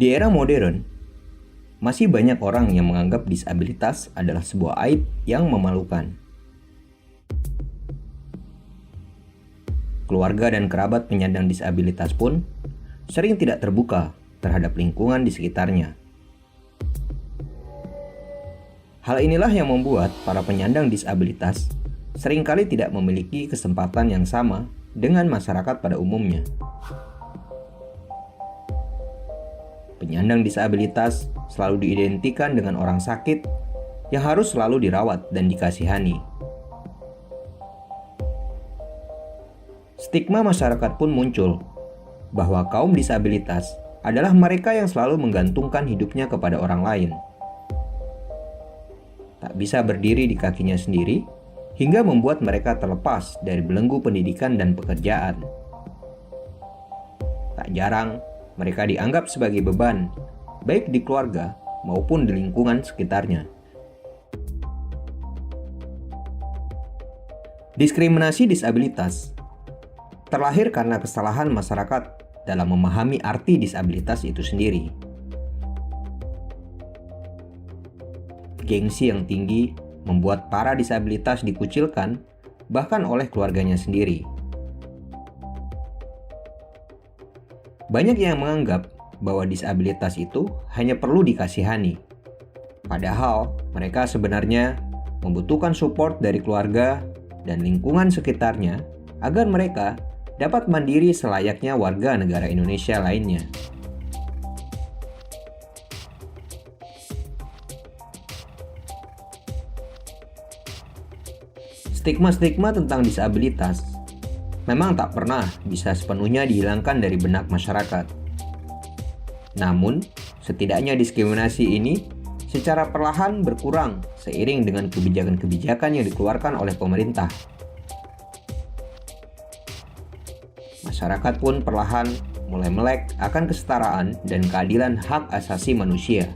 Di era modern, masih banyak orang yang menganggap disabilitas adalah sebuah aib yang memalukan. Keluarga dan kerabat penyandang disabilitas pun sering tidak terbuka terhadap lingkungan di sekitarnya. Hal inilah yang membuat para penyandang disabilitas seringkali tidak memiliki kesempatan yang sama dengan masyarakat pada umumnya. Penyandang disabilitas selalu diidentikan dengan orang sakit yang harus selalu dirawat dan dikasihani. Stigma masyarakat pun muncul bahwa kaum disabilitas adalah mereka yang selalu menggantungkan hidupnya kepada orang lain. Tak bisa berdiri di kakinya sendiri, hingga membuat mereka terlepas dari belenggu pendidikan dan pekerjaan. Tak jarang, mereka dianggap sebagai beban, baik di keluarga maupun di lingkungan sekitarnya. Diskriminasi disabilitas terlahir karena kesalahan masyarakat dalam memahami arti disabilitas itu sendiri. Gengsi yang tinggi membuat para disabilitas dikucilkan, bahkan oleh keluarganya sendiri. Banyak yang menganggap bahwa disabilitas itu hanya perlu dikasihani. Padahal mereka sebenarnya membutuhkan support dari keluarga dan lingkungan sekitarnya agar mereka dapat mandiri selayaknya warga negara Indonesia lainnya. Stigma-stigma tentang disabilitas memang tak pernah bisa sepenuhnya dihilangkan dari benak masyarakat. Namun, setidaknya diskriminasi ini secara perlahan berkurang seiring dengan kebijakan-kebijakan yang dikeluarkan oleh pemerintah. Masyarakat pun perlahan mulai melek akan kesetaraan dan keadilan hak asasi manusia.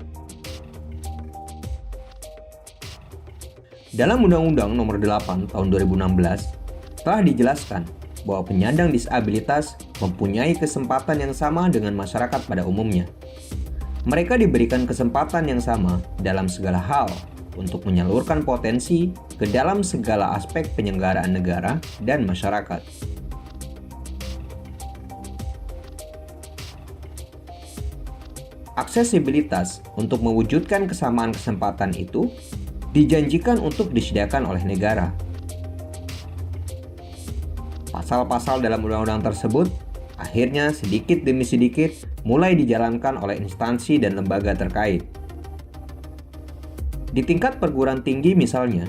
Dalam Undang-Undang Nomor 8 Tahun 2016 telah dijelaskan bahwa penyandang disabilitas mempunyai kesempatan yang sama dengan masyarakat pada umumnya. Mereka diberikan kesempatan yang sama dalam segala hal untuk menyalurkan potensi ke dalam segala aspek penyelenggaraan negara dan masyarakat. Aksesibilitas untuk mewujudkan kesamaan kesempatan itu dijanjikan untuk disediakan oleh negara. Pasal-pasal dalam undang-undang tersebut akhirnya sedikit demi sedikit mulai dijalankan oleh instansi dan lembaga terkait. Di tingkat perguruan tinggi misalnya,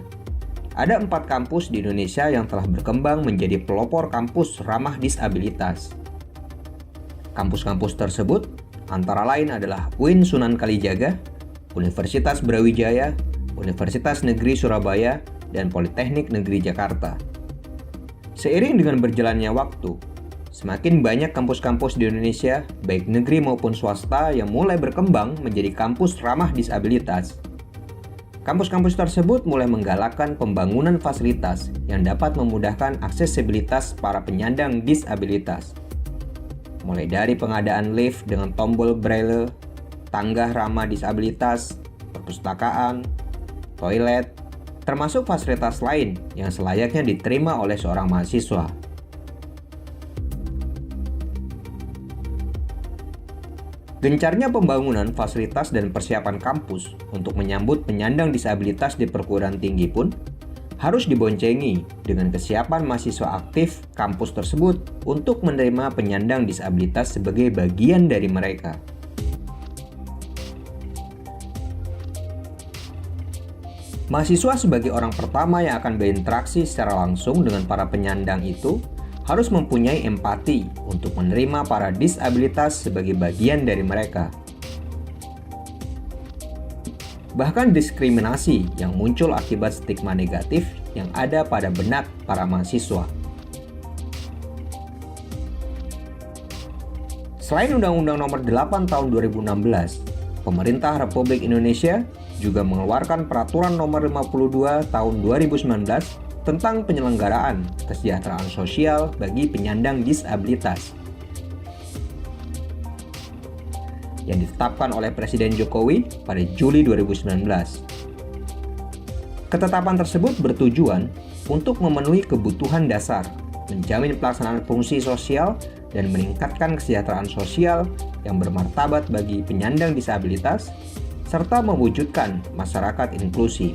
ada 4 kampus di Indonesia yang telah berkembang menjadi pelopor kampus ramah disabilitas. Kampus-kampus tersebut antara lain adalah UIN Sunan Kalijaga, Universitas Brawijaya, Universitas Negeri Surabaya, dan Politeknik Negeri Jakarta. Seiring dengan berjalannya waktu, semakin banyak kampus-kampus di Indonesia, baik negeri maupun swasta, yang mulai berkembang menjadi kampus ramah disabilitas. Kampus-kampus tersebut mulai menggalakkan pembangunan fasilitas yang dapat memudahkan aksesibilitas para penyandang disabilitas. Mulai dari pengadaan lift dengan tombol braille, tangga ramah disabilitas, perpustakaan, toilet, termasuk fasilitas lain yang selayaknya diterima oleh seorang mahasiswa. Gencarnya pembangunan fasilitas dan persiapan kampus untuk menyambut penyandang disabilitas di perguruan tinggi pun harus diboncengi dengan kesiapan mahasiswa aktif kampus tersebut untuk menerima penyandang disabilitas sebagai bagian dari mereka. Mahasiswa sebagai orang pertama yang akan berinteraksi secara langsung dengan para penyandang itu harus mempunyai empati untuk menerima para disabilitas sebagai bagian dari mereka. Bahkan diskriminasi yang muncul akibat stigma negatif yang ada pada benak para mahasiswa. Selain Undang-Undang Nomor 8 Tahun 2016, Pemerintah Republik Indonesia juga mengeluarkan Peraturan Nomor 52 Tahun 2019 tentang penyelenggaraan kesejahteraan sosial bagi penyandang disabilitas. yang ditetapkan oleh Presiden Jokowi pada Juli 2019. Ketetapan tersebut bertujuan untuk memenuhi kebutuhan dasar, menjamin pelaksanaan fungsi sosial, dan meningkatkan kesejahteraan sosial yang bermartabat bagi penyandang disabilitas, serta mewujudkan masyarakat inklusi.